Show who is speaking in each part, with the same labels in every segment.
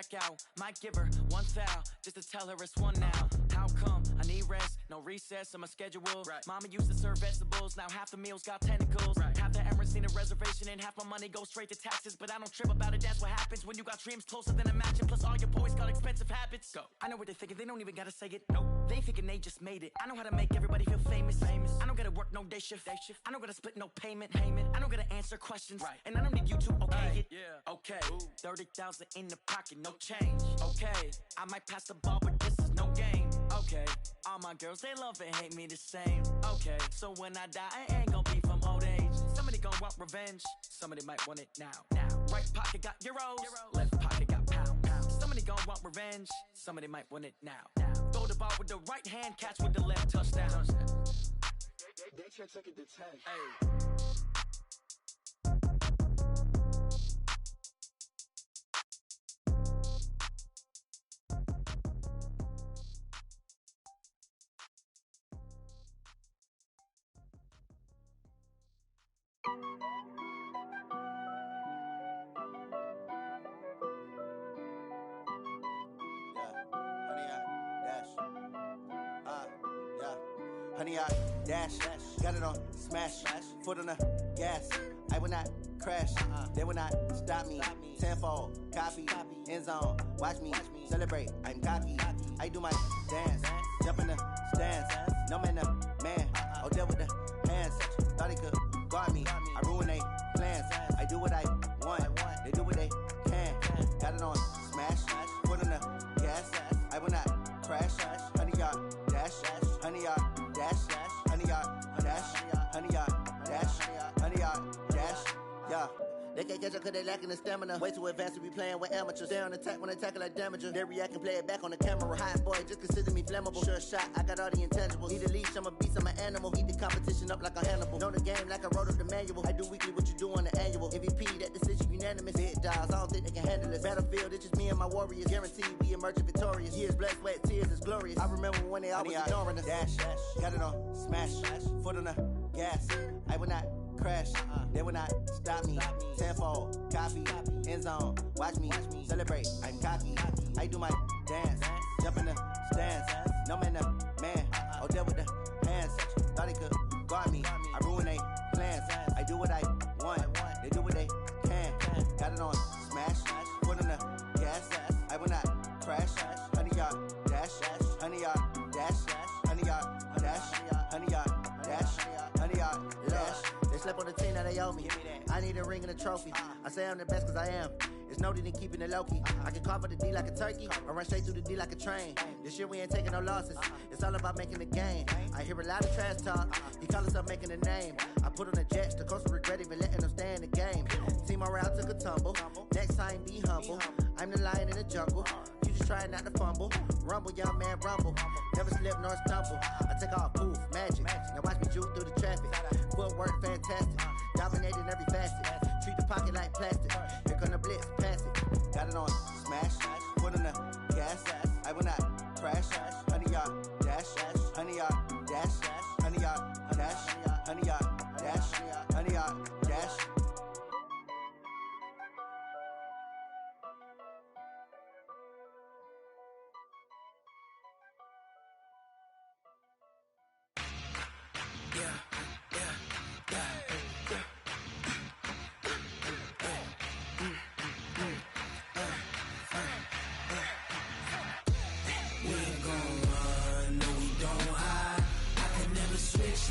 Speaker 1: check out. Might give her one foul just to tell her it's one now. How come? I need rest, no recess on my schedule. Right. Mama used to serve vegetables, now half the meals got tentacles. Right. Half the errands need a reservation and half my money goes straight to taxes. But I don't trip about it, that's what happens when you got dreams closer than a mansion. Plus all your boys got expensive habits. Go. I know what they're thinking, they don't even gotta say it. Nope. They thinking they just made it. I know how to make everybody feel famous. I don't gotta work no day shift. I don't gotta split no payment. I don't gotta answer questions. Right. And I don't need you to okay it. Yeah. Okay. 30,000 in the pocket, no change. Okay. I might pass the ball, but this is no game. Okay. All my girls, they love and hate me the same. Okay. So when I die, I ain't gonna be from old age. Somebody gon' want revenge. Somebody might want it now. Right pocket got euros. Left pocket got pound. Somebody gon' want revenge. Somebody might want it now. Throw the ball with the right hand, catch with the left, touchdown.
Speaker 2: They can't take it to 10.
Speaker 1: Hey.
Speaker 3: Honey, I dash, got it on smash, foot on the gas. I will not crash, they will not stop me. Tenfold, copy, end zone, watch me celebrate. I'm cocky, I do my dance, jump in the stands. No man, the man, oh deal with the hands. Thought he could guard me, I ruin they plans. I do what I want, they do what they can. Got it on smash, foot on the gas. I will not crash, honey, y'all dash, honey, y'all dash, honey, y'all dash, honey, y'all dash, honey, y'all dash, yeah. They can't catch up cause they lacking the stamina. Way too advanced to be playing with amateurs. Stay on attack when they tackle like damager. They react and play it back on the camera. Hot boy, just consider me flammable. Sure shot, I got all the intangibles. Need a leash, I'm a beast, I'm an animal. Heat the competition up like a Hannibal. Know the game like I wrote up the manual. I do weekly what you do on the annual. MVP, that decision unanimous. Big dogs, I don't think they can handle it. Battlefield, it's just me and my warriors. Guaranteed we emerging victorious. Years, blood, sweat, tears, it's glorious. I remember when they always ignoring us. Dash, got it on smash, foot on the gas. I will not crash, they will not stop me. Tenfold, copy, end zone, watch me celebrate. I'm cocky, I do my dance, jump in the stands. No man, the man, oh deal with the hands. Thought he could guard me, I ruin they plans. I do what I want, they do what they can. Got it on smash, foot on the gas. I will not crash, honey, y'all dash, honey, y'all dash, honey, y'all dash, honey, y'all dash, honey, y'all dash. They slept on the team that they owe me. I need a ring and a trophy. I say I'm the best cause I am. It's no need in keeping it low key. I can carve the D like a turkey, or run straight through the D like a train. This year we ain't taking no losses. It's all about making the game. I hear a lot of trash talk. He call himself making a name. I put on the jets. The coach will regret even letting them stay in the game. Team morale took a tumble. Next time be humble. I'm the lion in the jungle. You just trying not to fumble. Rumble, young man, rumble. Never slip nor stumble. I take off, poof, magic. Now watch me juke through the traffic. Footwork fantastic. Dominating every facet. Treat the pocket like plastic. Here come the blitz, pass it. Got it on smash, foot on the gas. I will not crash, honey, y'all dash, honey, y'all dash, honey, y'all dash, honey, y'all dash, honey, y'all dash.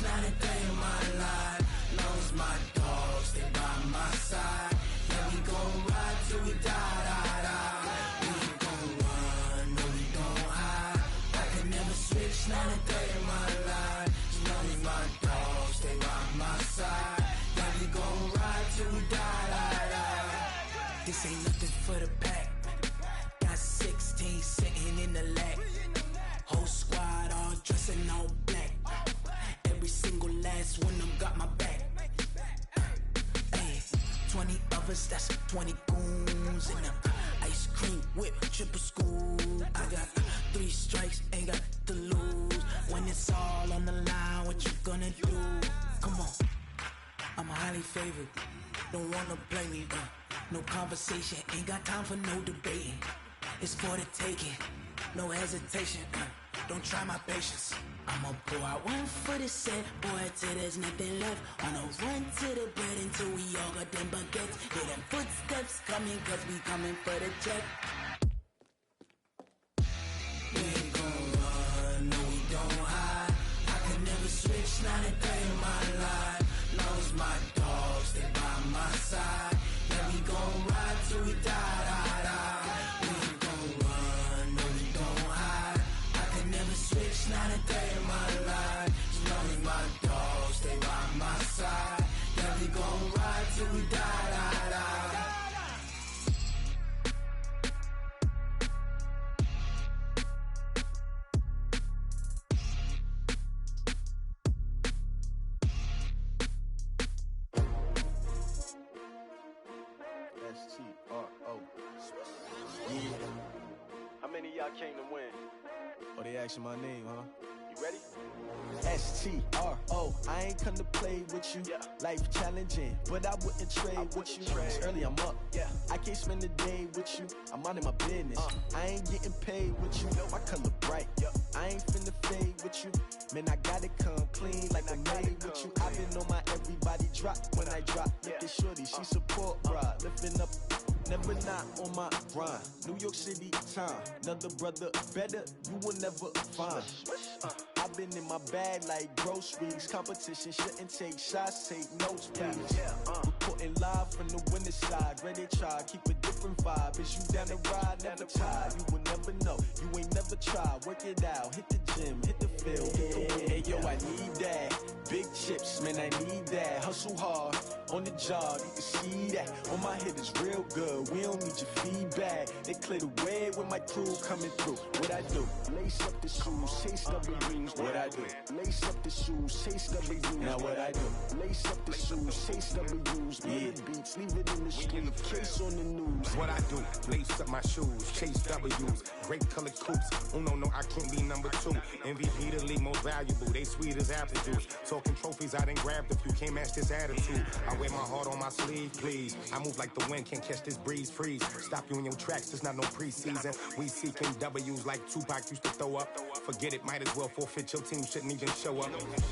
Speaker 4: Not a day in my life. Long as my dogs, they by my side. Yeah, we gon' ride till we die. We ain't gon' run, no we don't hide. I can never switch, not a day in my life. As long as my dogs, they by my side. Yeah, we gon' ride till we die. This ain't nothing for the pack. Got 16 sitting in the lap. Whole squad all dressing all black. Every single last one of them got my back. Ay, 20 of us, that's 20 goons in them. Ice cream whip, triple scoop. I got 3 strikes, ain't got to lose. When it's all on the line, what you gonna do? Come on, I'm highly favored. Don't wanna play me, no conversation, ain't got time for no debating. it's for the taking. No hesitation, don't try my patience. I'ma pour out one for the set, boy, till there's nothing left. On a run to the bread until we all got them baguettes. Hear them footsteps coming, cause we coming for the check. We ain't gon' run, no we don't hide. I can never switch, not a day in my life. Long as my dogs, they by my side. Yeah, we gon' ride till we die, die, die. We ain't gon' run, no we don't hide. I can never switch, not a day in my life. As long as my dogs, they by my side. Yeah, we gon' ride till we die, die, die.
Speaker 5: S-T-R-O. Yeah. How many of y'all came to win? Oh, they asking my name, huh? You ready? S-T-R-O. I ain't come to play with you. Yeah. Life challenging, but I wouldn't trade with you. It's early, I'm up. Yeah. I can't spend the day with you. I'm minding my business. I ain't getting paid with you. My color bright. I ain't finna fade with you. Man, I gotta come clean like I made with you. I've been on my everybody drop when I drop. Look at shorty, she support, bruh. Lifting up, never not on my grind. New York City time, another brother better, you will never find. I've been in my bag like groceries. Competition shouldn't take shots, take notes, please. Reporting live from the winning side. Ready to try, keep a different vibe. Is you down the ride, never tired. You will never know, you ain't never tried. Work it out, hit the gym, hit the field, hit the win. Hey yo, I need that. Big chips, man, I need that. Hustle hard, on the job, you can see that. On my hit is real good, we don't need your feedback. They clear the way with my crew coming through. What I do? Lace up the shoes, chase W's. What I do? Lace up the shoes, chase W's. Now what I do? Lace up the shoes, chase W's. Mid beats, leave it in the street, case on the news.
Speaker 6: What I do? Lace up my shoes, chase W's. Great colored coops. Oh no, I can't be number 2. MVP the league most valuable. They sweet as apple juice. Talking trophies, I done grabbed a few. Can't match this attitude. I wear my heart on my sleeve, please. I move like the wind, can't catch this breeze. Freeze. Stop you in your tracks, it's not no preseason. We seeking W's like Tupac used to throw up. Forget it, might as well forfeit. Your team shouldn't even show up.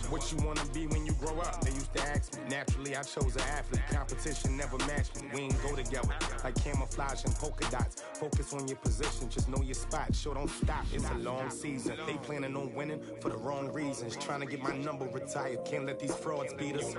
Speaker 6: What you wanna be when you grow up? They used to ask me. Naturally, I chose an athlete. Competition never matched me. We ain't go together like camouflage and polka dots. Focus on your position, just know your spot. Sure, don't stop. It's a long season. They planning on winning for the wrong reasons. Trying to get my number retired. Can't let these frauds beat us.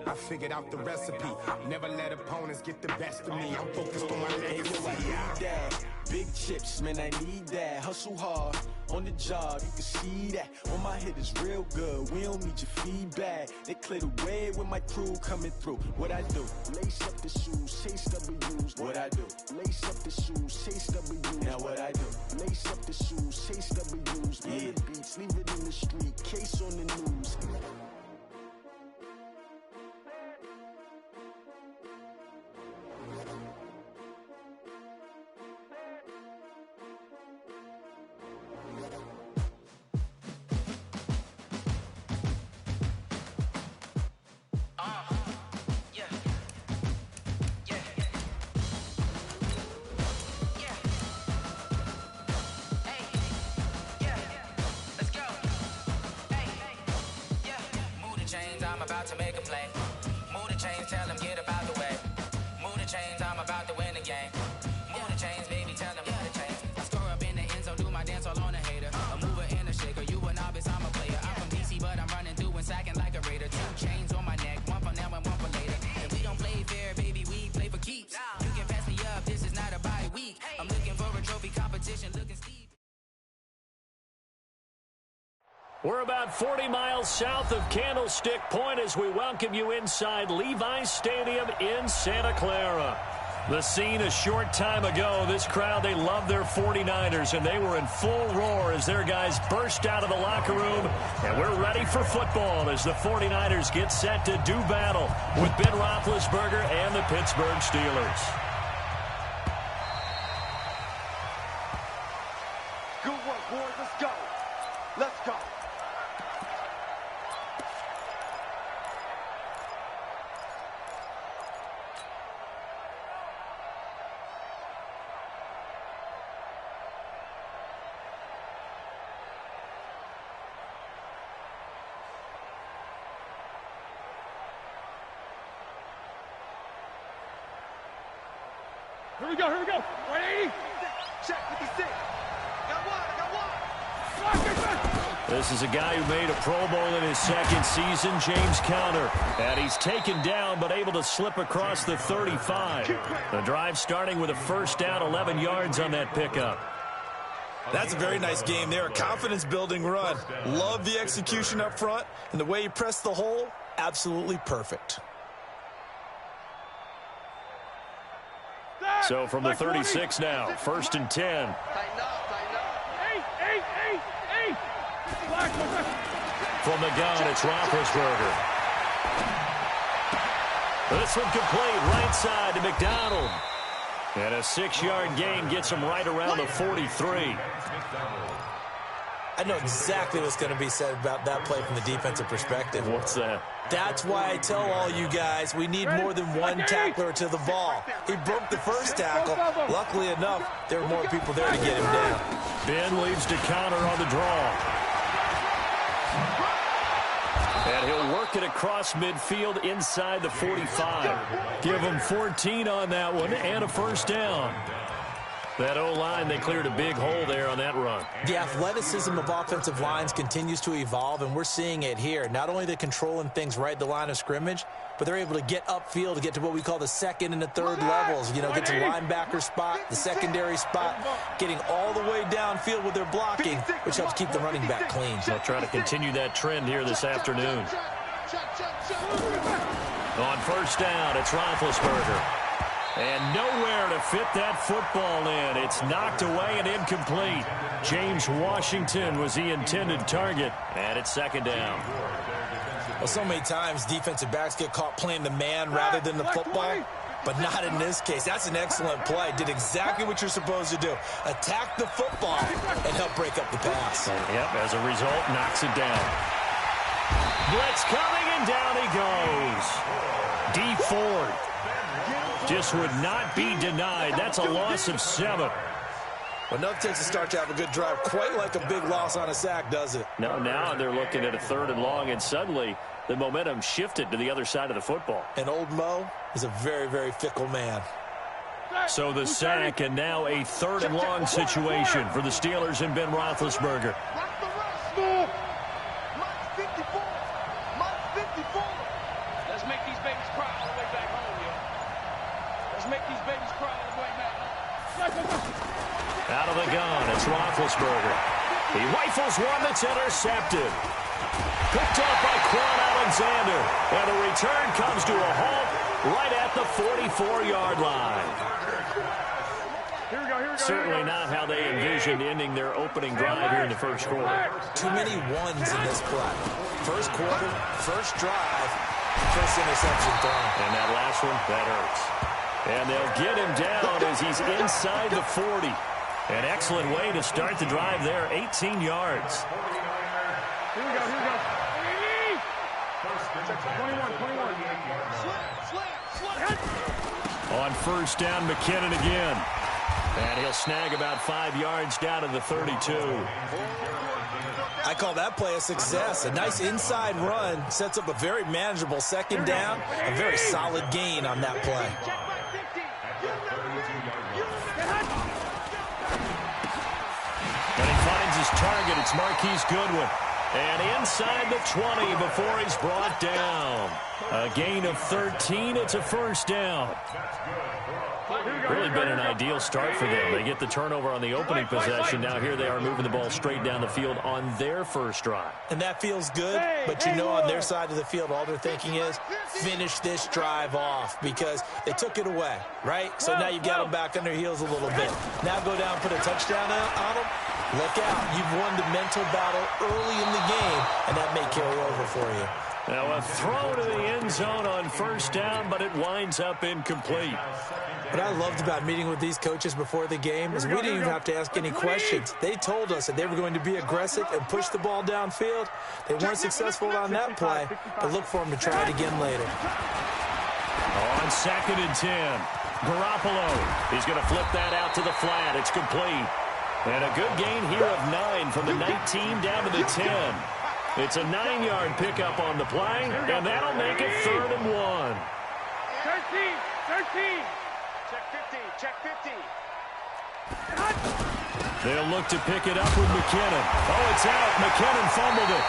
Speaker 6: I figured out the recipe. Never let opponents get the best of me. I'm focused on my legacy.
Speaker 5: I need that. Big chips, man, I need that. Hustle hard, on the job, you can see that. On my hit is real good, we don't need your feedback. They clear the way with my crew coming through. What I do? Lace up the shoes, chase W's. What I do? Lace up the shoes, chase W's. Now what I do? Lace up the shoes, chase W's. Yeah. Beats, leave it in the street, case on the news.
Speaker 4: I'm about to make a play. Move the chains, tell them get up out the way. Move the chains, I'm about to win the game. Move the chains, baby, tell them move the chains. I score up in the end zone, do my dance all on a hater. A mover and a shaker, you a novice, I'm a player. I'm from DC, but I'm running through and sacking like a raider. 2 chains on my neck, one for now and one for later. And we don't play fair, baby, we play for keeps. You can pass me up, this is not a bye week. I'm looking for a trophy competition, looking steep.
Speaker 7: We're about 40 miles south of Candlestick Point as we welcome you inside Levi's Stadium in Santa Clara. The scene a short time ago, this crowd, they love their 49ers, and they were in full roar as their guys burst out of the locker room. And we're ready for football as the 49ers get set to do battle with Ben Roethlisberger and the Pittsburgh Steelers.
Speaker 2: Good work, boys. Let's go. Let's go. Here we go. 180. Check 56. Got one.
Speaker 7: This is a guy who made a Pro Bowl in his second season, James Conner. And he's taken down but able to slip across the 35. The drive starting with a first down, 11 yards on that pickup.
Speaker 8: That's a very nice game there. A confidence-building run. Love the execution up front. And the way he pressed the hole, absolutely perfect.
Speaker 7: So from the 36 now, 1st and 10.
Speaker 2: Tighten up. Hey.
Speaker 7: From the gun, it's Roethlisberger. This one complete, right side to McDonald. And a 6-yard gain gets him right around the 43.
Speaker 8: I know exactly what's going to be said about that play from the defensive perspective.
Speaker 7: What's that?
Speaker 8: That's why I tell all you guys we need more than one tackler to the ball. He broke the first tackle. Luckily enough, there were more people there to get him down.
Speaker 7: Ben leaves to Conner on the draw. And he'll work it across midfield inside the 45. Give him 14 on that one and a first down. That O-line, they cleared a big hole there on that run.
Speaker 8: The athleticism of offensive lines continues to evolve, and we're seeing it here. Not only are they controlling things right at the line of scrimmage, but they're able to get upfield to get to what we call the second and the third levels. You know, get to linebacker spot, the secondary spot, getting all the way downfield with their blocking, which helps keep the running back clean.
Speaker 7: They'll try to continue that trend here this afternoon. On first down, it's Roethlisberger. And nowhere to fit that football in. It's knocked away and incomplete. James Washington was the intended target. And it's second down.
Speaker 8: Well, so many times defensive backs get caught playing the man rather than the football. But not in this case. That's an excellent play. Did exactly what you're supposed to do. Attack the football and help break up the pass.
Speaker 7: Yep, as a result, knocks it down. Blitz coming, and down he goes. D Ford. Just would not be denied. That's a loss of 7.
Speaker 8: Well, enough takes a start to have a good drive. Quite like a big loss on a sack, does it?
Speaker 7: No, now they're looking at a 3rd and long, and suddenly the momentum shifted to the other side of the football.
Speaker 8: And old Mo is a very, very fickle man.
Speaker 7: So the sack, and now a 3rd and long situation for the Steelers and Ben Roethlisberger.
Speaker 2: Let's make these babies cry on the way back home, yo. Let's make these babies cry on the way back home.
Speaker 7: Out of the gun, it's Roethlisberger. He rifles one that's intercepted. Picked off by Quan Alexander. And the return comes to a halt right at the 44-yard line.
Speaker 2: Here we go.
Speaker 7: Certainly not how they envisioned ending their opening drive here in the first quarter.
Speaker 8: Too many ones in this play. First quarter, first drive, first interception thrown.
Speaker 7: And that last one, that hurts. And they'll get him down as he's inside the 40. An excellent way to start the drive there, 18 yards.
Speaker 2: Here we go. 21.
Speaker 7: On first down, McKinnon again. And he'll snag about 5 yards down to the 32.
Speaker 8: I call that play a success. A nice inside run sets up a very manageable second down. A very solid gain on that play.
Speaker 7: And he finds his target. It's Marquise Goodwin. And inside the 20 before he's brought down. A gain of 13. It's a first down. Really been an ideal start for them. They get the turnover on the opening possession. Now here they are moving the ball straight down the field on their first drive.
Speaker 8: And that feels good, but you know on their side of the field, all they're thinking is finish this drive off because they took it away, right? So now you've got them back on their heels a little bit. Now go down, put a touchdown on them. Look out. You've won the mental battle early in the game, and that may carry over for you.
Speaker 7: Now a throw to the end zone on first down, but it winds up incomplete.
Speaker 8: What I loved about meeting with these coaches before the game is we didn't even have to ask any questions. They told us that they were going to be aggressive and push the ball downfield. They weren't successful on that play, but look for them to try it again later.
Speaker 7: On 2nd and 10, Garoppolo. He's going to flip that out to the flat. It's complete. And a good gain here of 9 from the 19 down to the 10. It's a 9-yard pickup on the play, and that'll make it 3rd and 1.
Speaker 2: 13. Check 15.
Speaker 7: They'll look to pick it up with McKinnon. Oh, it's out. McKinnon fumbled it.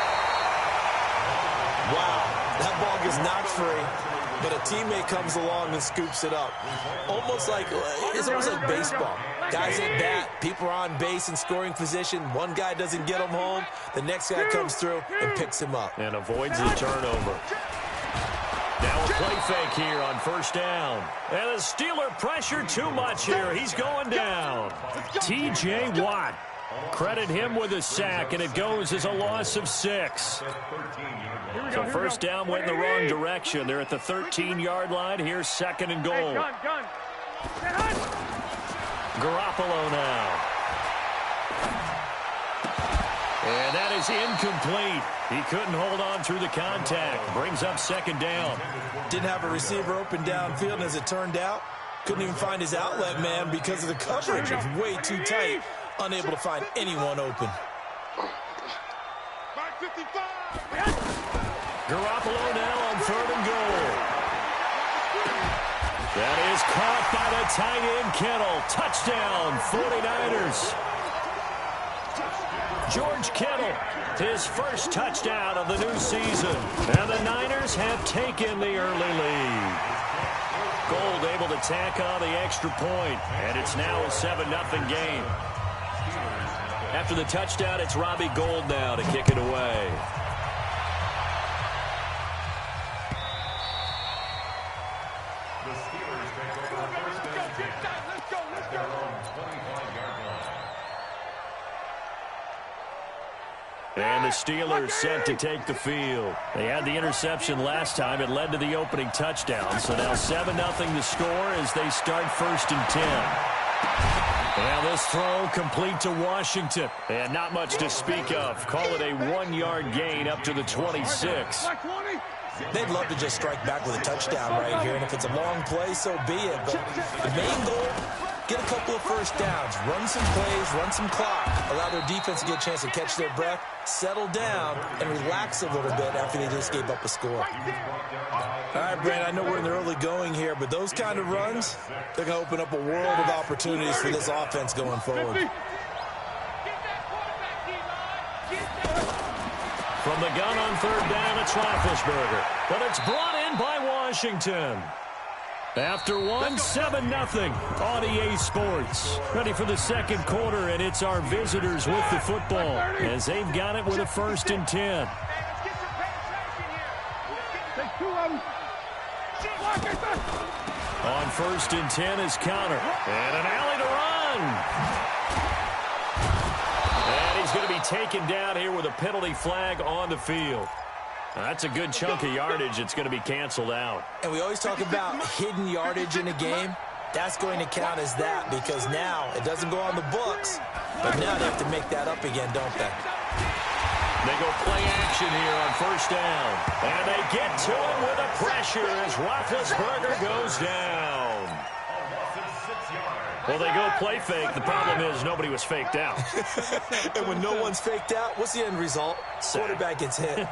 Speaker 8: Wow, that ball gets knocked free, but a teammate comes along and scoops it up. It's almost like baseball. Guys at bat, people are on base in scoring position. One guy doesn't get him home. The next guy comes through and picks him up.
Speaker 7: And avoids the turnover. Now a play fake here on first down. And the Steeler pressure too much here. He's going down. T.J. Watt. Credit him with a sack, and it goes as a loss of 6. So first down went in the wrong direction. They're at the 13-yard line. Here's 2nd and goal. Garoppolo now. And that is incomplete. He couldn't hold on through the contact. Brings up 2nd down.
Speaker 8: Didn't have a receiver open downfield, and as it turned out, couldn't even find his outlet man because of the coverage. It's way too tight. Unable to find anyone open.
Speaker 7: Garoppolo now on 3rd and goal. That is caught by the tight end Kittle. Touchdown, 49ers. George Kittle, his first touchdown of the new season. And the Niners have taken the early lead. Gold able to tack on the extra point, and it's now a 7-0 game. After the touchdown, it's Robbie Gould now to kick it away. And the Steelers set to take the field. They had the interception last time. It led to the opening touchdown. So now 7-0 the score as they start 1st and 10. And this throw complete to Washington. And not much to speak of. Call it a 1-yard gain up to the 26.
Speaker 8: They'd love to just strike back with a touchdown right here. And if it's a long play, so be it. But the main goal, get a couple of first downs, run some plays, run some clock, allow their defense to get a chance to catch their breath, settle down, and relax a little bit after they just gave up a score. All right, Brandon, I know we're in the early going here, but those kind of runs, they're going to open up a world of opportunities for this offense going forward.
Speaker 7: From the gun on 3rd down, it's Roethlisberger. But it's brought in by Washington. After 7-0 on EA Sports. Ready for the 2nd quarter, and it's our visitors with the football as they've got it with a 1st and 10. On 1st and 10 is Connor. And an alley to run. And he's going to be taken down here with a penalty flag on the field. That's a good chunk of yardage. It's going to be canceled out.
Speaker 8: And we always talk about hidden yardage in a game. That's going to count as that because now it doesn't go on the books, but now they have to make that up again, don't they?
Speaker 7: They go play action here on 1st down. And they get to him with a pressure as Roethlisberger goes down. Well, they go play fake. The problem is nobody was faked out.
Speaker 8: And when no one's faked out, what's the end result? Quarterback gets hit.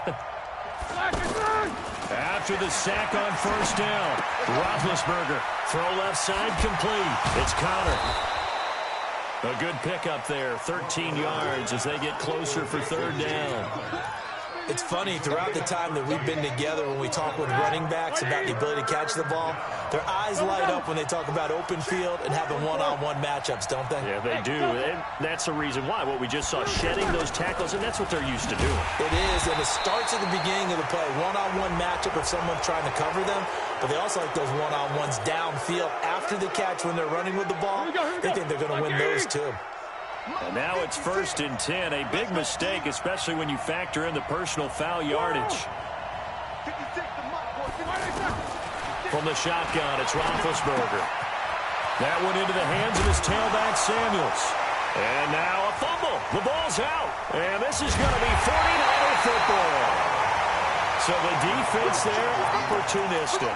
Speaker 7: After the sack on 1st down, Roethlisberger, throw left side complete. It's Connor. A good pickup there, 13 yards as they get closer for 3rd down.
Speaker 8: It's funny, throughout the time that we've been together, when we talk with running backs about the ability to catch the ball, their eyes light up when they talk about open field and having one-on-one matchups, don't they?
Speaker 7: Yeah, they do. And that's the reason why. What we just saw, shedding those tackles, and that's what they're used to doing.
Speaker 8: It is, and it starts at the beginning of the play. One-on-one matchup if someone's trying to cover them, but they also like those one-on-ones downfield after the catch when they're running with the ball. They think they're going to win those, too.
Speaker 7: And now it's 1st and 10. A big mistake, especially when you factor in the personal foul yardage. From the shotgun, it's Roethlisberger. That went into the hands of his tailback, Samuels. And now a fumble. The ball's out. And this is going to be 49er football. So the defense there, opportunistic.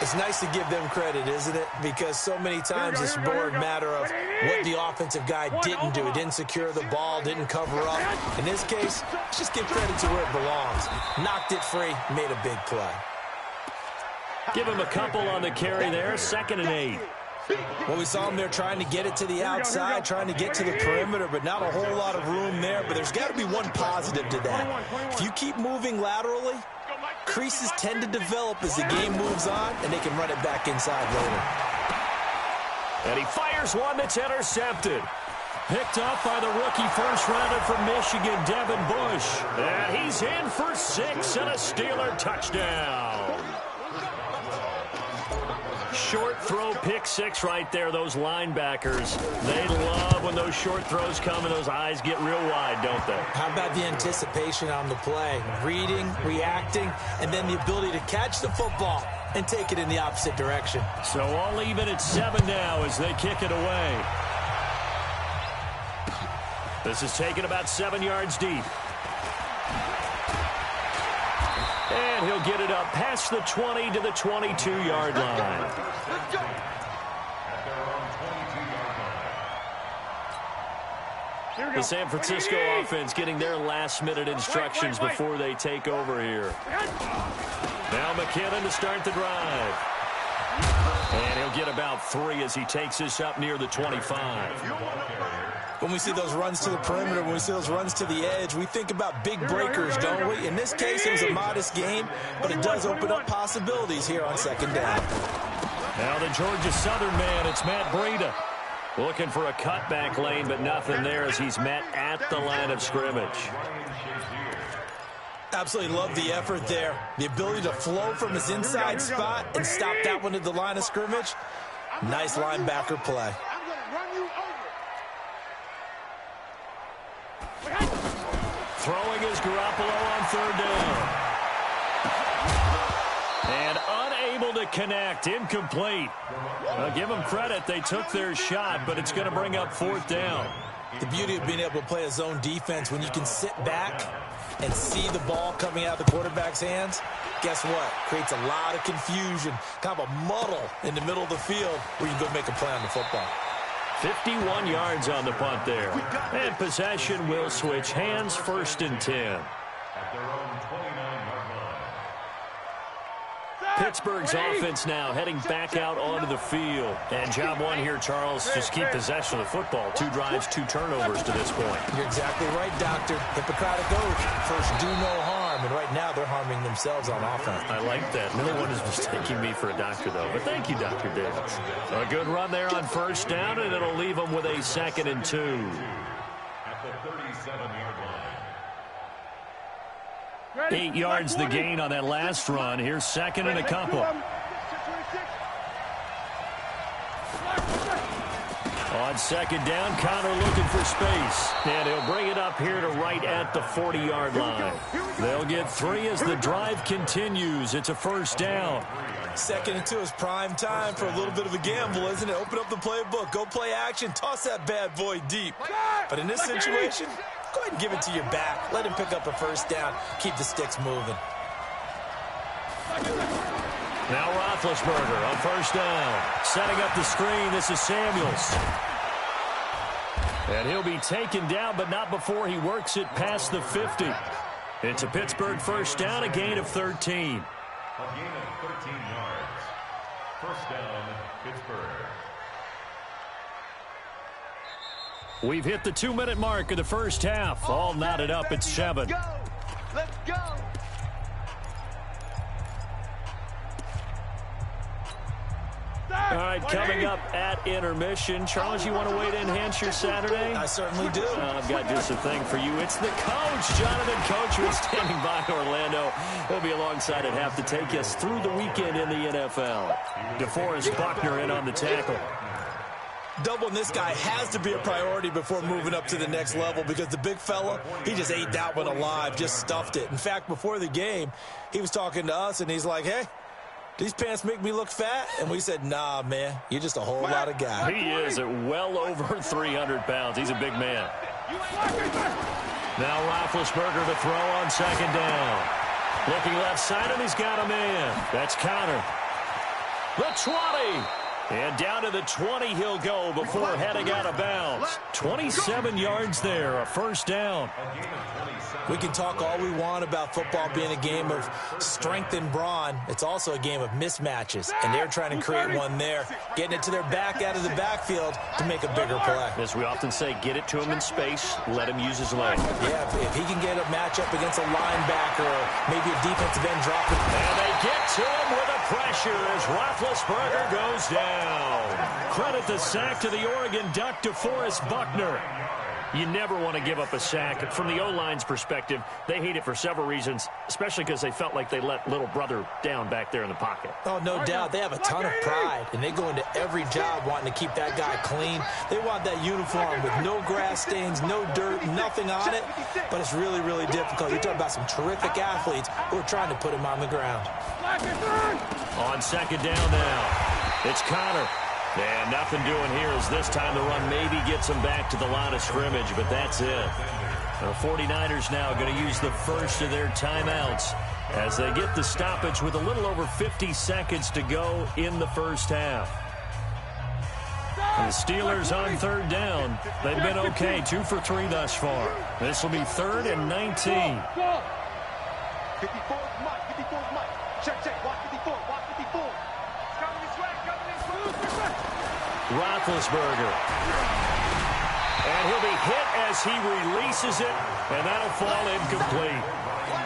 Speaker 8: It's nice to give them credit, isn't it? Because so many times it's more a matter of what the offensive guy didn't do. He didn't secure the ball, didn't cover up. In this case, let's just give credit to where it belongs. Knocked it free, made a big play.
Speaker 7: Give him a couple on the carry there, 2nd and 8.
Speaker 8: Well, we saw him there trying to get it to the outside, trying to get to the perimeter, but not a whole lot of room there. But there's got to be one positive to that. If you keep moving laterally, creases tend to develop as the game moves on, and they can run it back inside later.
Speaker 7: And he fires one that's intercepted. Picked up by the rookie first-rounder from Michigan, Devin Bush. And he's in for 6 and a Steeler touchdown. Short throw, pick 6 right there. Those linebackers, they love when those short throws come and those eyes get real wide, don't they?
Speaker 8: How about the anticipation on the play? Reading, reacting, and then the ability to catch the football and take it in the opposite direction.
Speaker 7: So all even at 7 now as they kick it away. This is taken about 7 yards deep. And he'll get it up past the 20 to the 22-yard line. The San Francisco offense getting their last-minute instructions before they take over here. Now McKinnon to start the drive. And he'll get about 3 as he takes this up near the 25.
Speaker 8: When we see those runs to the perimeter, when we see those runs to the edge, we think about big breakers, don't we? In this case, it was a modest game, but it does open up possibilities here on second down.
Speaker 7: Now the Georgia Southern man, it's Matt Breida. Looking for a cutback lane, but nothing there as he's met at the line of scrimmage.
Speaker 8: Absolutely love the effort there. The ability to flow from his inside spot and stop that one at the line of scrimmage. Nice linebacker play.
Speaker 7: Throwing is Garoppolo on 3rd down. And unable to connect. Incomplete. I'll give them credit. They took their shot, but it's going to bring up 4th down.
Speaker 8: The beauty of being able to play a zone defense when you can sit back and see the ball coming out of the quarterback's hands, guess what? Creates a lot of confusion, kind of a muddle in the middle of the field where you can go make a play on the football.
Speaker 7: 51 yards on the punt there. And possession will switch hands, 1st and 10. Pittsburgh's offense now heading back out onto the field. And job one here, Charles, just keep possession of the football. 2 drives, 2 turnovers to this point.
Speaker 8: You're exactly right, Doctor. Hippocratic oath. First, do no harm. And right now, they're harming themselves on offense.
Speaker 7: I like that. No one is mistaking me for a doctor, though. But thank you, Dr. Davis. A good run there on 1st down, and it'll leave them with a 2nd and 2.
Speaker 9: At the 37-yard line.
Speaker 7: 8 yards the gain on that last run. Here's 2nd and a couple. On 2nd down, Connor looking for space. And he'll bring it up here to right at the 40-yard line. They'll get 3 as the drive continues. It's a 1st down.
Speaker 8: 2nd and 2 is prime time for a little bit of a gamble, isn't it? Open up the playbook. Go play action. Toss that bad boy deep. But in this situation, go ahead and give it to your back. Let him pick up a 1st down. Keep the sticks moving.
Speaker 7: Now Roethlisberger on 1st down. Setting up the screen. This is Samuels. And he'll be taken down, but not before he works it past the 50. It's a Pittsburgh 1st down, a gain of 13.
Speaker 9: A gain of 13 yards. 1st down, Pittsburgh.
Speaker 7: We've hit the 2-minute mark of the 1st half. All knotted up at 7.
Speaker 2: Let's go.
Speaker 7: All right, coming up at intermission. Charles, you want to wait to enhance your Saturday?
Speaker 8: I certainly do.
Speaker 7: I've got just a thing for you. It's the coach, Jonathan Coachman, standing by Orlando. He'll be alongside at half to take us through the weekend in the NFL. DeForest Buckner in on the tackle.
Speaker 8: Doubling this guy has to be a priority before moving up to the next level because the big fella, he just ate that one alive, just stuffed it. In fact, before the game, he was talking to us, and he's like, hey, these pants make me look fat? And we said, nah, man, you're just a whole lot of guy.
Speaker 7: He is at well over 300 pounds. He's a big man. Now Roethlisberger to throw on 2nd down. Looking left side, and he's got a man. That's Connor. The 20. And down to the 20 he'll go before heading out of bounds. 27 yards there, a first down.
Speaker 8: We can talk all we want about football being a game of strength and brawn. It's also a game of mismatches, and they're trying to create one there, getting it to their back out of the backfield to make a bigger play.
Speaker 7: As we often say, get it to him in space, let him use his leg.
Speaker 8: Yeah, if he can get a matchup against a linebacker or maybe a defensive end drop it.
Speaker 7: And they get to him with a pressure as Roethlisberger goes down. Credit the sack to the Oregon Duck, DeForest Buckner. You never want to give up a sack. From the O-line's perspective, they hate it for several reasons, especially because they felt like they let little brother down back there in the pocket.
Speaker 8: Oh, no doubt. They have a ton of pride, and they go into every job wanting to keep that guy clean. They want that uniform with no grass stains, no dirt, nothing on it, but it's really, really difficult. You're talking about some terrific athletes who are trying to put him on the ground.
Speaker 7: On second down now, it's Connor. And nothing doing here as this time the run maybe gets them back to the line of scrimmage, but that's it. The 49ers now going to use the first of their timeouts as they get the stoppage with a little over 50 seconds to go in the first half. The Steelers on third down. They've been okay, 2 for 3 thus far. This will be 3rd and 19.
Speaker 2: 54, Mike. 54, Mike. Check. Watch 54. Watch 54.
Speaker 7: Roethlisberger. And he'll be hit as he releases it, and that'll fall incomplete.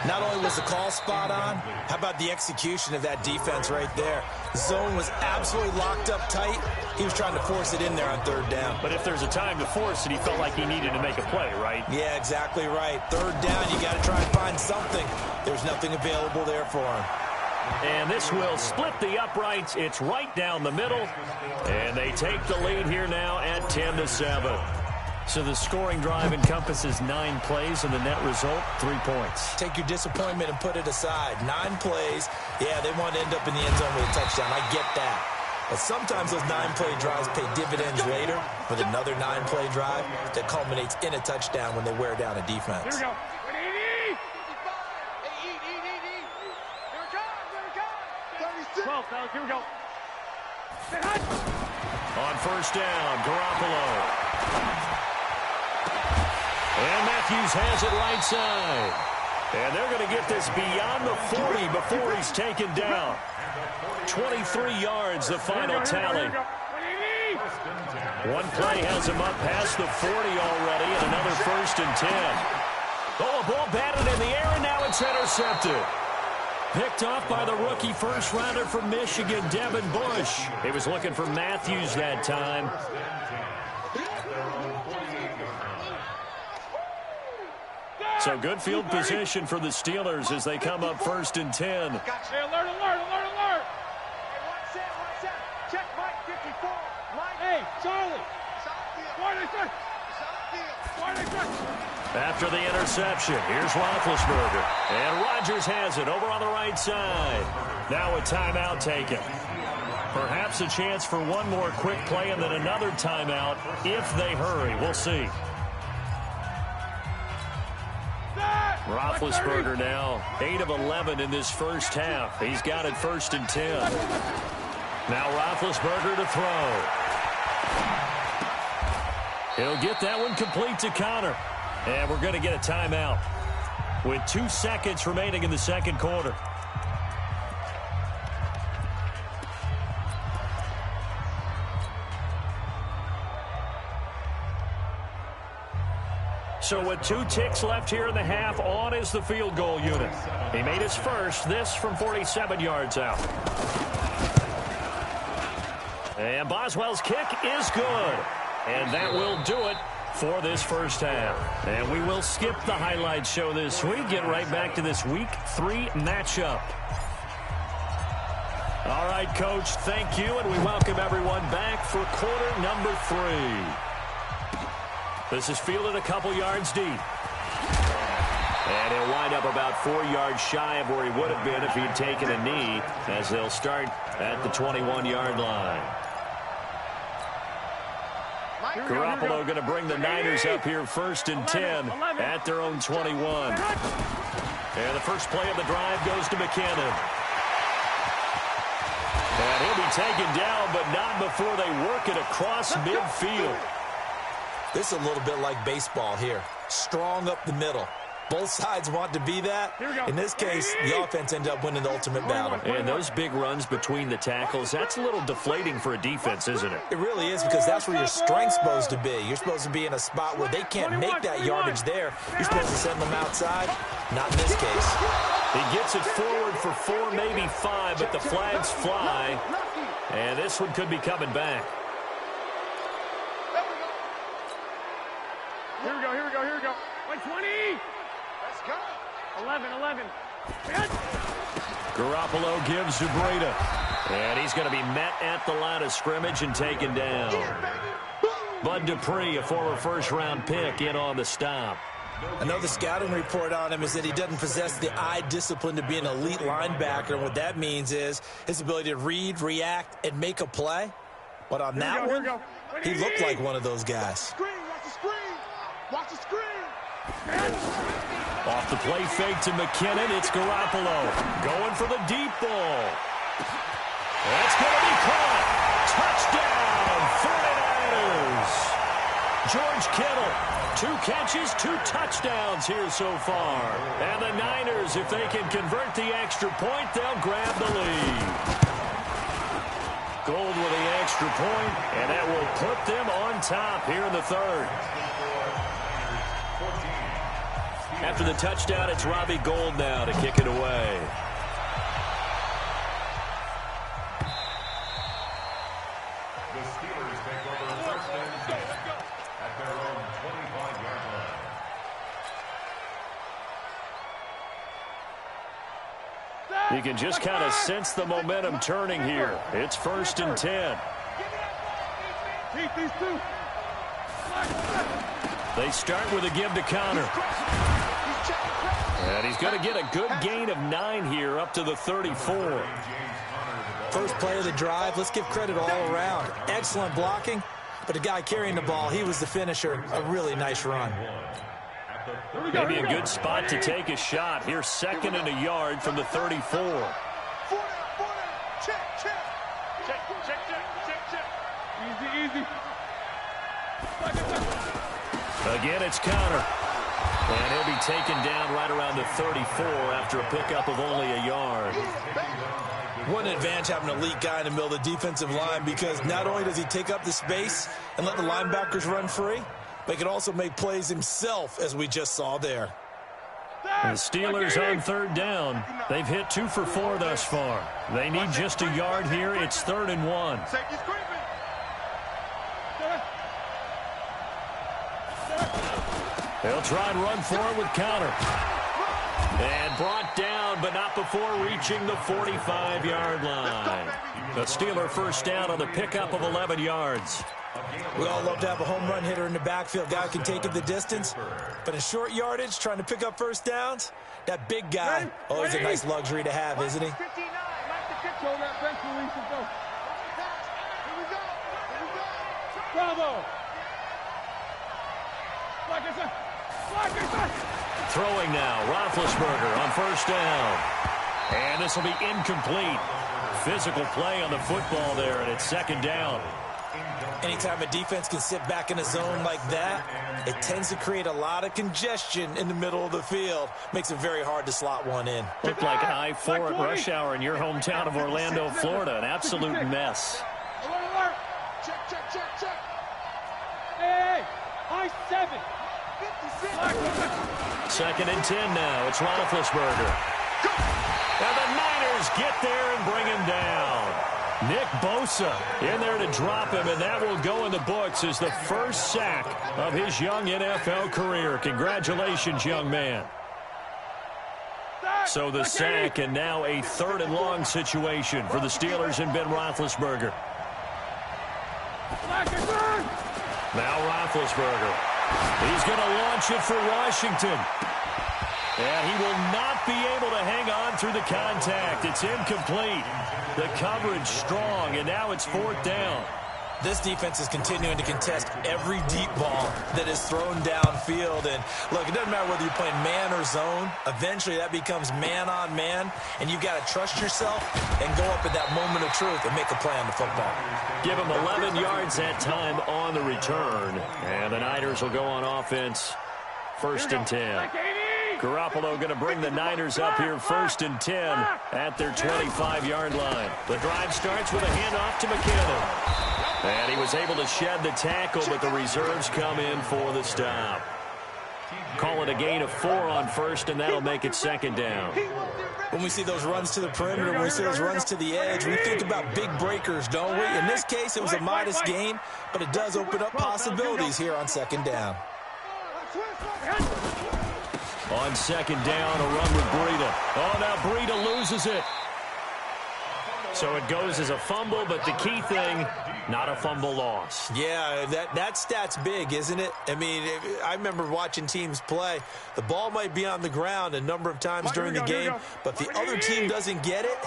Speaker 8: Not only was the call spot on, how about the execution of that defense right there? Zone was absolutely locked up tight. He was trying to force it in there on third down.
Speaker 7: But if there's a time to force it, he felt like he needed to make a play, right?
Speaker 8: Yeah, exactly right. Third down, you got to try and find something. There's nothing available there for him.
Speaker 7: And this will split the uprights. It's right down the middle. And they take the lead here now at 10-7. So the scoring drive encompasses 9 plays, and the net result, 3 points.
Speaker 8: Take your disappointment and put it aside. 9 plays. Yeah, they want to end up in the end zone with a touchdown. I get that. But sometimes those 9-play drives pay dividends later with another 9-play drive that culminates in a touchdown when they wear down a defense.
Speaker 2: Here we go. 12, fellas, here we go.
Speaker 7: On first down, Garoppolo. And Matthews has it right side. And they're going to get this beyond the 40 before he's taken down. 23 yards, the final tally. One play has him up past the 40 already, and another 1st and 10. Oh, a ball batted in the air, and now it's intercepted. Picked off by the rookie first-rounder from Michigan, Devin Bush. He was looking for Matthews that time. So good field position for the Steelers as they come up 1st and 10.
Speaker 2: Hey, alert. Hey, watch that. Check Mike, 54. Mike. Hey, Charlie.
Speaker 7: After the interception, here's Roethlisberger. And Rodgers has it over on the right side. Now a timeout taken. Perhaps a chance for one more quick play and then another timeout if they hurry. We'll see. Roethlisberger now 8 of 11 in this first half. He's got it 1st and 10. Now Roethlisberger to throw. He'll get that one complete to Connor. And we're going to get a timeout with 2 seconds remaining in the second quarter. So with 2 ticks left here in the half, on is the field goal unit. He made his first, this from 47 yards out. And Boswell's kick is good. And that will do it for this first half. And we will skip the highlight show this week. Get right back to this Week 3 matchup. All right, Coach, thank you, and we welcome everyone back for quarter number 3. This is fielded a couple yards deep. And he'll wind up about 4 yards shy of where he would have been if he'd taken a knee, as they'll start at the 21-yard line. Garoppolo going to bring the Niners up here 1st and 10 at their own 21. And the first play of the drive goes to McKinnon. And he'll be taken down, but not before they work it across midfield.
Speaker 8: This is a little bit like baseball here. Strong up the middle. Both sides want to be that. In this case, the offense ended up winning the ultimate battle.
Speaker 7: And those big runs between the tackles, that's a little deflating for a defense, isn't it?
Speaker 8: It really is, because that's where your strength's supposed to be. You're supposed to be in a spot where they can't make that yardage there. You're supposed to send them outside. Not in this case.
Speaker 7: He gets it forward for 4, maybe 5, but the flags fly. And this one could be coming back.
Speaker 2: Here we go. 20. Let's go. 11.
Speaker 7: Garoppolo gives to Breda. And he's going to be met at the line of scrimmage and taken down. Bud Dupree, a former first-round pick, in on the stop.
Speaker 8: I know the scouting report on him is that he doesn't possess the eye discipline to be an elite linebacker. And what that means is his ability to read, react, and make a play. But on that one, he looked like one of those guys.
Speaker 2: Watch the screen.
Speaker 7: Off the play fake to McKinnon, it's Garoppolo. Going for the deep ball. That's going to be caught. Touchdown, 49ers. George Kittle, 2 catches, 2 touchdowns here so far. And the Niners, if they can convert the extra point, they'll grab the lead. Gold with the extra point, and that will put them on top here in the third. After the touchdown, it's Robbie Gould now to kick it away.
Speaker 9: The Steelers take over first and 10 at their own 25-yard line.
Speaker 7: You can just kind of sense the momentum turning here. It's 1st and 10.
Speaker 2: Keep these 2.
Speaker 7: They start with a give to Connor. And he's going to get a good gain of 9 here up to the 34.
Speaker 8: First play of the drive, let's give credit all around. Excellent blocking, but the guy carrying the ball, he was the finisher. A really nice run.
Speaker 7: Maybe a good spot to take a shot. Here's 2nd and a yard from the 34.
Speaker 2: Check. Easy.
Speaker 7: Again, it's Connor. And he'll be taken down right around the 34 after a pickup of only a yard.
Speaker 8: What an advantage having an elite guy in the middle of the defensive line, because not only does he take up the space and let the linebackers run free, but he can also make plays himself, as we just saw there.
Speaker 7: The Steelers on 3rd down. They've hit 2 for 4 thus far. They need just a yard here. It's 3rd and 1. They'll try and run for it with Connor. And brought down, but not before reaching the 45-yard line. The Steeler first down on the pickup of 11 yards.
Speaker 8: We all love to have a home run hitter in the backfield. Guy can take it the distance. But in short yardage, trying to pick up first downs, that big guy, always a nice luxury to have, isn't he?
Speaker 2: Bravo.
Speaker 7: Throwing now, Roethlisberger on first down. And this will be incomplete. Physical play on the football there, and it's 2nd down.
Speaker 8: Anytime a defense can sit back in a zone like that, it tends to create a lot of congestion in the middle of the field. Makes it very hard to slot one in.
Speaker 7: Looked like I-4 at rush hour in your hometown of Orlando, Florida. An absolute mess.
Speaker 2: Alert. Check. Hey, I-7.
Speaker 7: 2nd and 10 now. It's Roethlisberger. And the Niners get there and bring him down. Nick Bosa in there to drop him, and that will go in the books as the first sack of his young NFL career. Congratulations, young man. So the sack, and now a 3rd and long situation for the Steelers and Ben Roethlisberger. Now Roethlisberger. He's going to launch it for Washington. And he will not be able to hang on through the contact. It's incomplete. The coverage strong, and now it's 4th down.
Speaker 8: This defense is continuing to contest every deep ball that is thrown downfield. And, look, it doesn't matter whether you're playing man or zone. Eventually, that becomes man-on-man, and you've got to trust yourself and go up at that moment of truth and make a play on the football.
Speaker 7: Give them 11 yards that time on the return. And the Niners will go on offense, 1st and 10. Garoppolo going to bring the Niners up here 1st and 10 at their 25-yard line. The drive starts with a handoff to McKinnon. And he was able to shed the tackle, but the reserves come in for the stop. Call it a gain of 4 on 1st, and that'll make it 2nd down.
Speaker 8: When we see those runs to the perimeter, when we see those runs to the edge, we think about big breakers, don't we? In this case, it was a modest gain, but it does open up possibilities here on 2nd down.
Speaker 7: On 2nd down, a run with Breida. Oh, now Breida loses it. So it goes as a fumble, but the key thing, not a fumble loss.
Speaker 8: Yeah, that stat's big, isn't it? I mean, I remember watching teams play. The ball might be on the ground a number of times during the game, but the other team doesn't get it.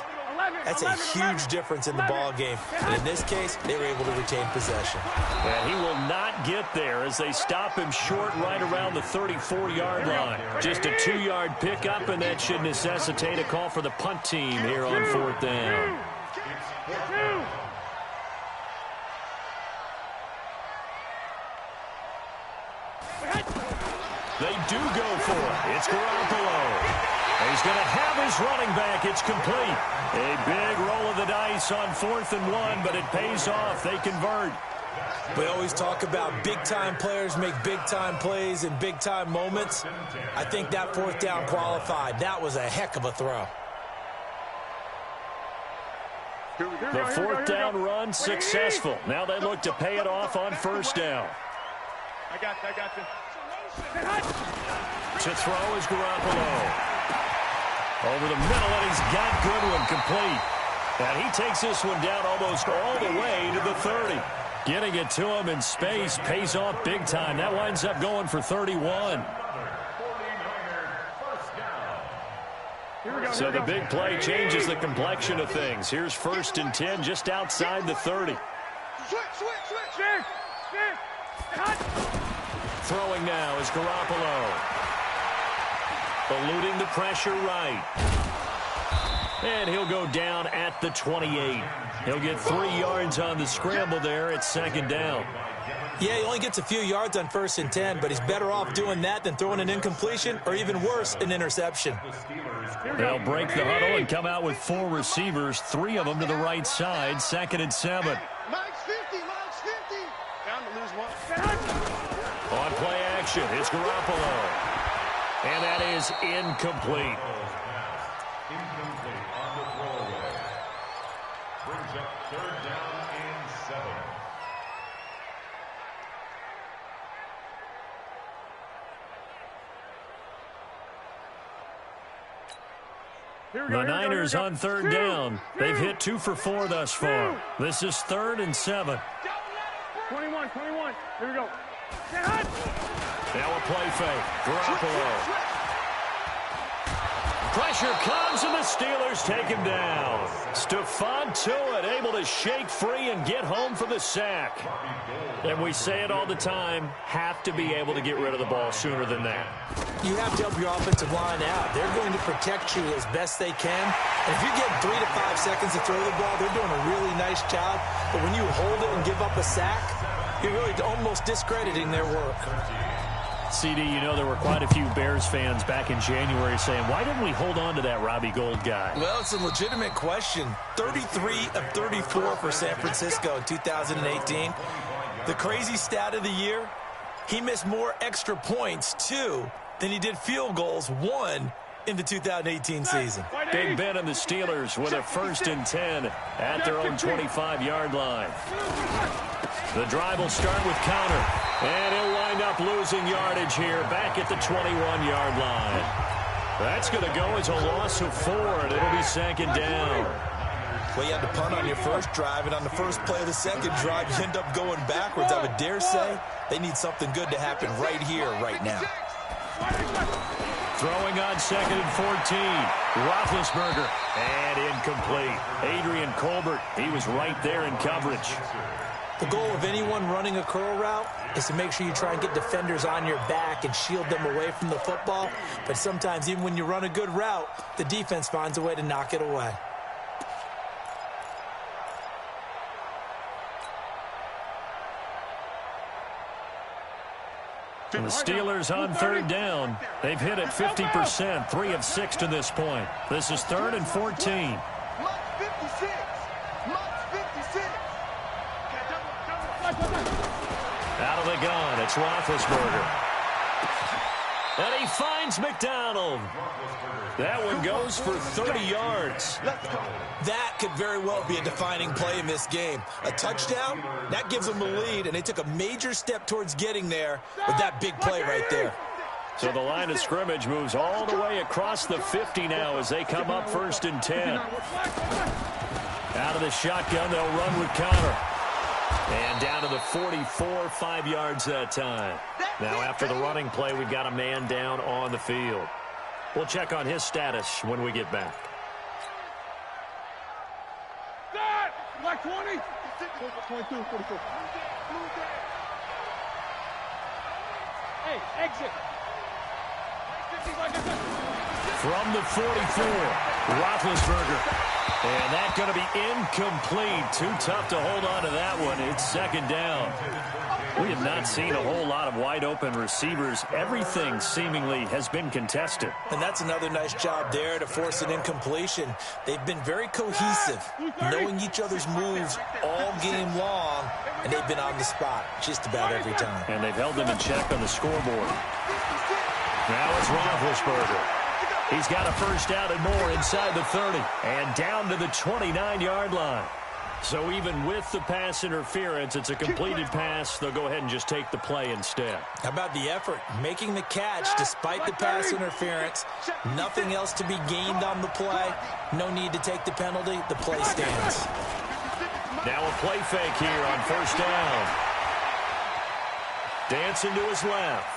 Speaker 8: That's a huge difference in the ball game. And in this case, they were able to retain possession.
Speaker 7: And he will not get there as they stop him short right around the 34-yard line. Just a 2-yard pickup, and that should necessitate a call for the punt team here on 4th down. They do go for it. It's Garoppolo. He's going to have his running back. It's complete. A big roll of the dice on 4th and 1, but it pays off. They convert.
Speaker 8: We always talk about big-time players make big-time plays in big-time moments. I think that 4th down qualified. That was a heck of a throw.
Speaker 7: The 4th down run successful. Now they look to pay it off on 1st down.
Speaker 2: I got you.
Speaker 7: To throw is Garoppolo. Over the middle, and he's got Goodwin complete. And he takes this one down almost all the way to the 30. Getting it to him in space pays off big time. That winds up going for 31. So the big play changes the complexion of things. Here's 1st and 10 just outside the 30. Throwing now is Garoppolo. Eluding the pressure right. And he'll go down at the 28. He'll get 3 yards on the scramble there at 2nd down.
Speaker 8: Yeah, he only gets a few yards on 1st and 10, but he's better off doing that than throwing an incompletion or even worse, an interception.
Speaker 7: They'll break the huddle and come out with 4 receivers, 3 of them to the right side, 2nd and 7.
Speaker 2: Max 50. Down to lose 1.
Speaker 7: On play action, it's Garoppolo. And that is incomplete.
Speaker 9: Incomplete on the throwaway. Brings up 3rd down and 7.
Speaker 7: The Niners on 3rd down. They've hit 2 for 4 thus far. This is 3rd and 7.
Speaker 2: 21. Here we go.
Speaker 7: Now a play fake. Garoppolo. Pressure comes, and the Steelers take him down. Stephon Tuitt able to shake free and get home for the sack. And we say it all the time, have to be able to get rid of the ball sooner than that.
Speaker 8: You have to help your offensive line out. They're going to protect you as best they can. And if you get 3 to 5 seconds to throw the ball, they're doing a really nice job. But when you hold it and give up a sack, you're really almost discrediting their work.
Speaker 7: CD, you know there were quite a few Bears fans back in January saying, why didn't we hold on to that Robbie Gould guy?
Speaker 8: Well, it's a legitimate question. 33 of 34 for San Francisco in 2018. The crazy stat of the year, he missed more extra points, 2, than he did field goals, 1, in the 2018 season.
Speaker 7: Big Ben and the Steelers with a 1st and 10 at their own 25-yard line. The drive will start with counter, and he'll wind up losing yardage here back at the 21-yard line. That's going to go as a loss of 4, and it'll be 2nd down.
Speaker 8: Well, you had to punt on your first drive, and on the first play of the second drive, you end up going backwards. I would dare say they need something good to happen right here, right now.
Speaker 7: Throwing on 2nd and 14. Roethlisberger, and incomplete. Adrian Colbert, he was right there in coverage.
Speaker 8: The goal of anyone running a curl route is to make sure you try and get defenders on your back and shield them away from the football. But sometimes, even when you run a good route, the defense finds a way to knock it away.
Speaker 7: The Steelers on third down. They've hit it 50%, 3 of 6 to this point. This is 3rd and 14. Out of the gun, it's Roethlisberger. And he finds McDonald. That one goes for 30 yards.
Speaker 8: That could very well be a defining play in this game. A touchdown, that gives them the lead, and they took a major step towards getting there with that big play right there.
Speaker 7: So the line of scrimmage moves all the way across the 50 now as they come up 1st and 10. Out of the shotgun, they'll run with Connor. And down to the 44, 5 yards that time. Now after the running play, we've got a man down on the field. We'll check on his status when we get back.
Speaker 2: Like 20.
Speaker 10: 22, 44.
Speaker 2: Hey, exit.
Speaker 7: From the 44, Roethlisberger. And that's going to be incomplete. Too tough to hold on to that one. It's 2nd down. We have not seen a whole lot of wide-open receivers. Everything seemingly has been contested.
Speaker 8: And that's another nice job there to force an incompletion. They've been very cohesive, knowing each other's moves all game long, and they've been on the spot just about every time.
Speaker 7: And they've held them in check on the scoreboard. Now it's Roethlisberger. He's got a first down and more inside the 30 and down to the 29-yard line. So even with the pass interference, it's a completed pass. They'll go ahead and just take the play instead.
Speaker 8: How about the effort? Making the catch despite the pass interference. Nothing else to be gained on the play. No need to take the penalty. The play stands.
Speaker 7: Now a play fake here on 1st down. Dancing to his left.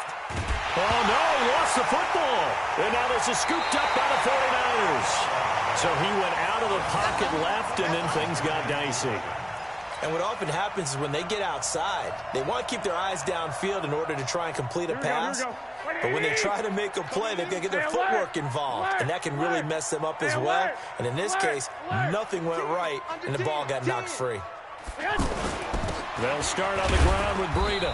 Speaker 7: Oh, no, he lost the football. And now this is scooped up by the 49ers. So he went out of the pocket left, and then things got dicey.
Speaker 8: And what often happens is when they get outside, they want to keep their eyes downfield in order to try and complete a pass. But when they try to make a play, they've got to get their footwork involved, and that can really mess them up as well. And in this case, nothing went right, and the ball got knocked free.
Speaker 7: They'll start on the ground with Breida.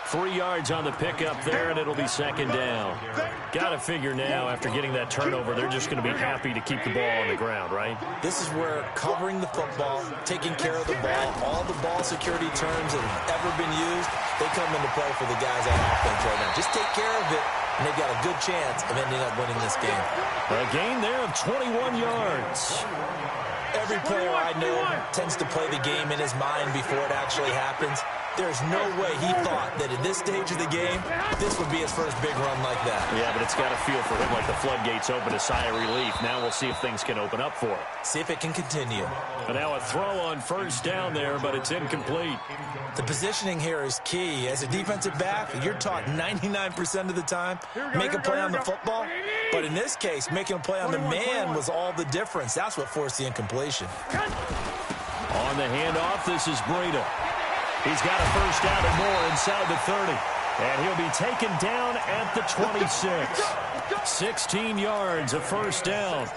Speaker 7: 3 yards on the pickup there, and it'll be 2nd down. Got to figure now, after getting that turnover, they're just going to be happy to keep the ball on the ground, right?
Speaker 8: This is where covering the football, taking care of the ball, all the ball security terms that have ever been used, they come into play for the guys on offense right now. Just take care of it, and they've got a good chance of ending up winning this game.
Speaker 7: A gain there of 21 yards.
Speaker 8: Every player I know tends to play the game in his mind before it actually happens. There's no way he thought that at this stage of the game, this would be his first big run like that.
Speaker 7: Yeah, but it's got to feel for him like the floodgates open, a sigh of relief. Now we'll see if things can open up for him.
Speaker 8: See if it can continue.
Speaker 7: And now a throw on 1st down there, but it's incomplete.
Speaker 8: The positioning here is key. As a defensive back, you're taught 99% of the time, make a play on the football. But in this case, making a play on the man was all the difference. That's what forced the incompletion.
Speaker 7: On the handoff, this is Breida. He's got a first down and more inside the 30. And he'll be taken down at the 26. 16 yards, a first down.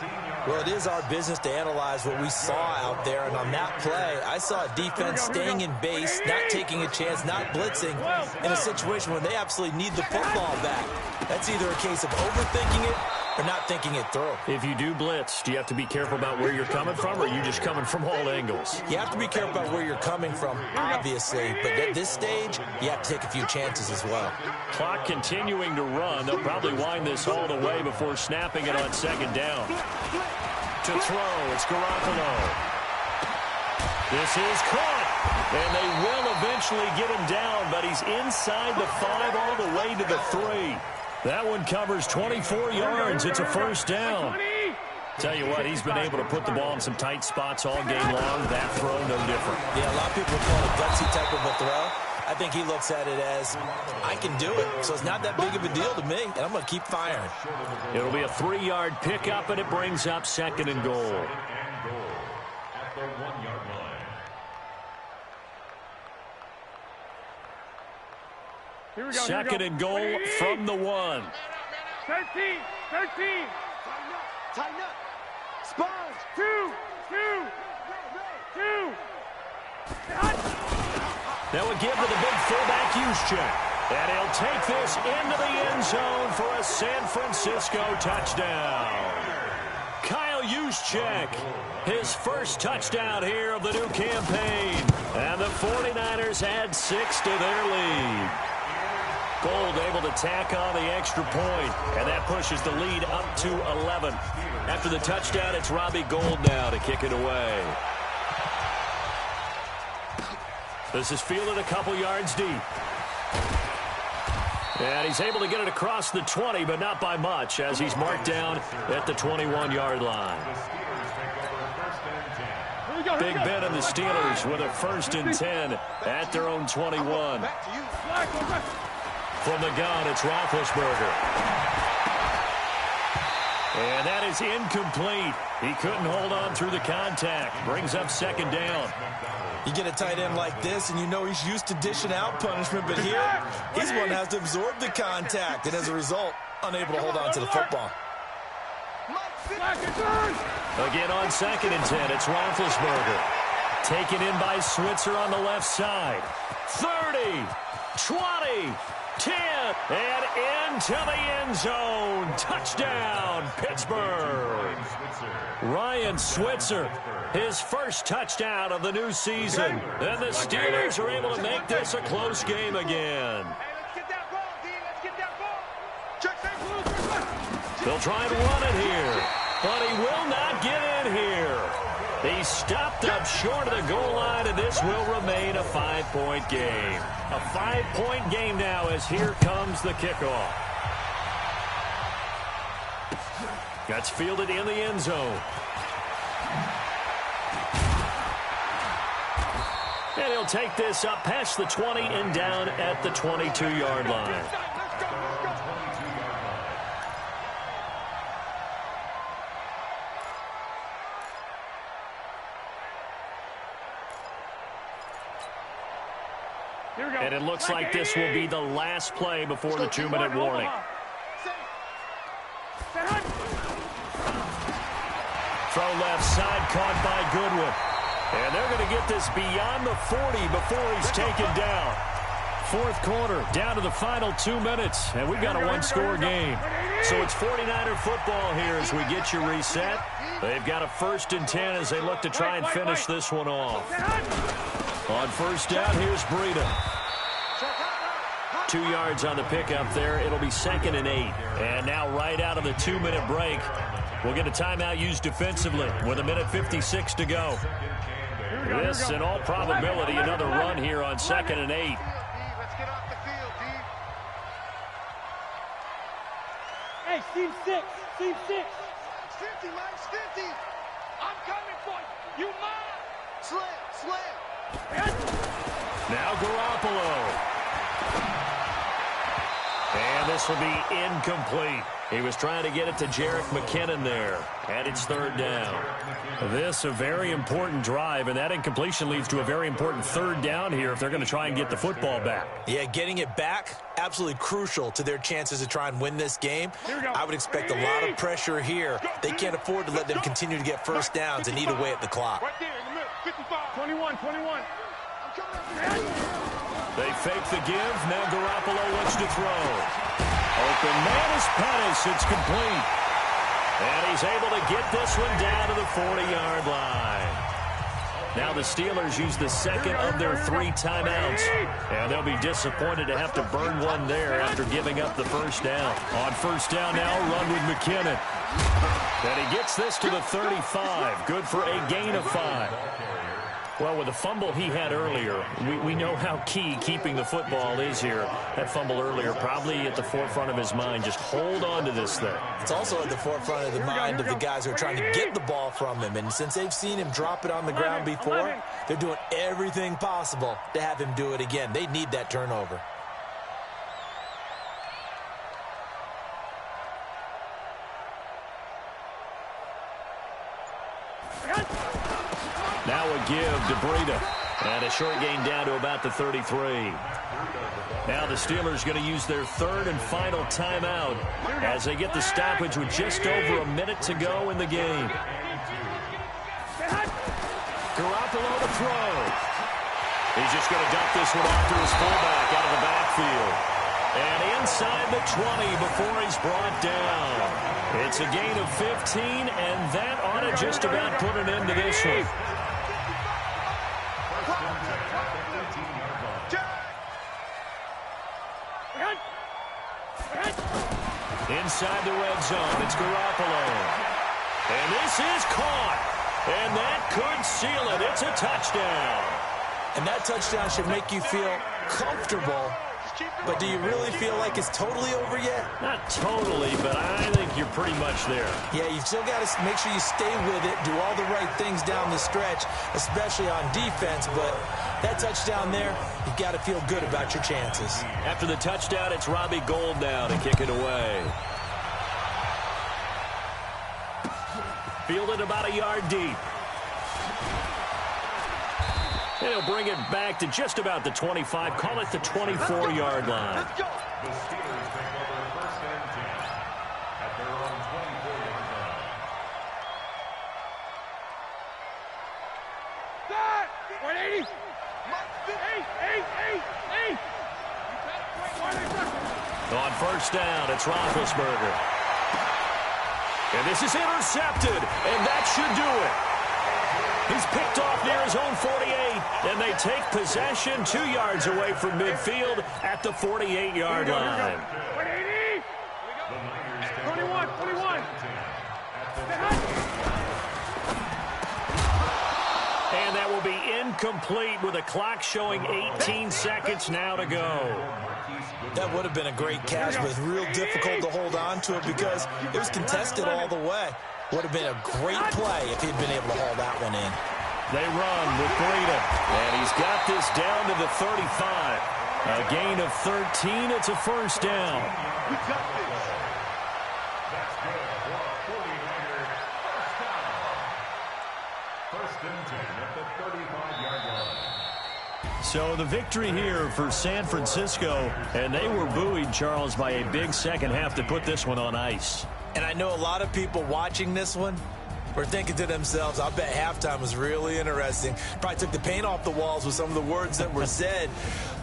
Speaker 8: Well, it is our business to analyze what we saw out there. And on that play, I saw a defense staying in base, not taking a chance, not blitzing, in a situation where they absolutely need the football back. That's either a case of overthinking it or not thinking it through.
Speaker 7: If you do blitz, do you have to be careful about where you're coming from, or are you just coming from all angles?
Speaker 8: You have to be careful about where you're coming from, obviously. But at this stage, you have to take a few chances as well.
Speaker 7: Clock continuing to run. They'll probably wind this all the way before snapping it on 2nd down. To throw, it's Garoppolo. This is caught. And they will eventually get him down, but he's inside the 5 all the way to the 3. That one covers 24 yards. It's a first down. Tell you what, he's been able to put the ball in some tight spots all game long. That throw, no different.
Speaker 8: Yeah, a lot of people call it a gutsy type of a throw. I think he looks at it as, I can do it, so it's not that big of a deal to me, and I'm going to keep firing.
Speaker 7: It'll be a 3-yard pickup, and it brings up 2nd and goal. Second and goal from the 1.
Speaker 2: 13. Tighten up. Sponge. 2.
Speaker 7: That would give to the big fullback Juszczyk. And he'll take this into the end zone for a San Francisco touchdown. Kyle Juszczyk, his first touchdown here of the new campaign. And the 49ers add 6 to their lead. Gold able to tack on the extra point, and that pushes the lead up to 11. After the touchdown, it's Robbie Gould now to kick it away. This is fielded a couple yards deep. And he's able to get it across the 20, but not by much, as he's marked down at the 21-yard line. Big Ben and the Steelers with a 1st and 10 at their own 21. From the gun, it's Roethlisberger. And that is incomplete. He couldn't hold on through the contact. Brings up 2nd down.
Speaker 5: You get a tight end like this, and you know he's used to dishing out punishment, but here, he's the one that has to absorb the contact, and as a result, unable to hold on to the football.
Speaker 7: Again on 2nd and 10, it's Roethlisberger. Taken in by Switzer on the left side. 30, 20, 10, and into the end zone. Touchdown, Pittsburgh. Ryan Switzer, his first touchdown of the new season. And the Steelers are able to make this a close game again. They'll try and run it here, but he will not get in here. He stopped up short of the goal line, and this will remain a 5-point game. A 5-point game now as here comes the kickoff. That's fielded in the end zone. And he'll take this up past the 20 and down at the 22-yard line. And it looks like this will be the last play before the 2-minute warning. Throw left side, caught by Goodwin. And they're going to get this beyond the 40 before he's taken down. 4th quarter, down to the final 2 minutes, and we've got a 1-score game. So it's 49er football here as we get you reset. They've got a 1st and 10 as they look to try and finish this one off. On 1st down, here's Breida. 2 yards on the pickup there. It'll be 2nd and 8. And now right out of the 2-minute break, we'll get a timeout used defensively with 1:56 to go. This, in all probability, another run here on 2nd and 8.
Speaker 2: Let's get off the field, D. Hey, Steve 6. 50, Mike, 50. I'm coming for you. You mine. Slam.
Speaker 7: Now Garoppolo. And this will be incomplete. He was trying to get it to Jerick McKinnon there. And it's 3rd down. This a very important drive, and that incompletion leads to a very important 3rd down here if they're going to try and get the football back.
Speaker 8: Yeah, getting it back, absolutely crucial to their chances to try and win this game. I would expect a lot of pressure here. They can't afford to let them continue to get 1st downs and eat away at the clock.
Speaker 2: Right there in the middle. 55. 21.
Speaker 7: They fake the give. Now Garoppolo looks to throw. Open man is Pettis. It's complete. And he's able to get this one down to the 40-yard line. Now the Steelers use the 2nd of their 3 timeouts. And they'll be disappointed to have to burn one there after giving up the 1st down. On 1st down now, run with McKinnon. And he gets this to the 35. Good for a gain of 5. Well, with the fumble he had earlier, we know how key keeping the football is here. That fumble earlier probably at the forefront of his mind. Just hold on to this thing.
Speaker 8: It's also at the forefront of the mind of the guys who are trying to get the ball from him. And since they've seen him drop it on the ground before, they're doing everything possible to have him do it again. They need that turnover.
Speaker 7: Now a give to Breida. And a short gain down to about the 33. Now the Steelers going to use their third and final timeout as they get the stoppage with just over a minute to go in the game. Garoppolo to throw. He's just going to dump this one off to his fullback out of the backfield. And inside the 20 before he's brought down. It's a gain of 15, and that ought to just about put an end to this one. Inside the red zone, it's Garoppolo. And this is caught. And that could seal it. It's a touchdown.
Speaker 8: And that touchdown should make you feel comfortable. But do you really feel like it's totally over yet?
Speaker 7: Not totally, but I think you're pretty much there.
Speaker 8: Yeah, you've still got to make sure you stay with it, do all the right things down the stretch, especially on defense. But that touchdown there, you've got to feel good about your chances.
Speaker 7: After the touchdown, it's Robbie Gould now to kick it away. Fielded about a yard deep. And he'll bring it back to just about the 25. Call it the 24-yard line.
Speaker 9: The Steelers take over first and 10 at their own 24-yard line.
Speaker 2: That! 180!
Speaker 7: On first down, it's Roethlisberger. And this is intercepted, and that should do it. He's picked off near his own 48, and they take possession 2 yards away from midfield at the 48-yard line.
Speaker 2: 180! 21!
Speaker 7: And that will be incomplete with a clock showing 18 seconds now to go.
Speaker 8: That would have been a great catch, but it's real difficult to hold on to it because it was contested all the way. Would have been a great play if he'd been able to haul that one in.
Speaker 7: They run with Breida, and he's got this down to the 35. A gain of 13. It's a first down.
Speaker 2: We got this.
Speaker 9: That's good for a 49er first down. First and 10 at the 35-yard line.
Speaker 7: So the victory here for San Francisco, and they were buoyed, Charles, by a big second half to put this one on ice.
Speaker 8: And I know a lot of people watching this one were thinking to themselves, I bet halftime was really interesting. Probably took the paint off the walls with some of the words that were said.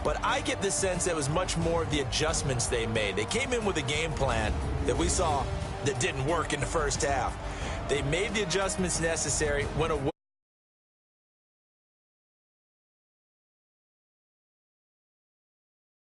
Speaker 8: But I get the sense that it was much more of the adjustments they made. They came in with a game plan that we saw that didn't work in the first half. They made the adjustments necessary, went away.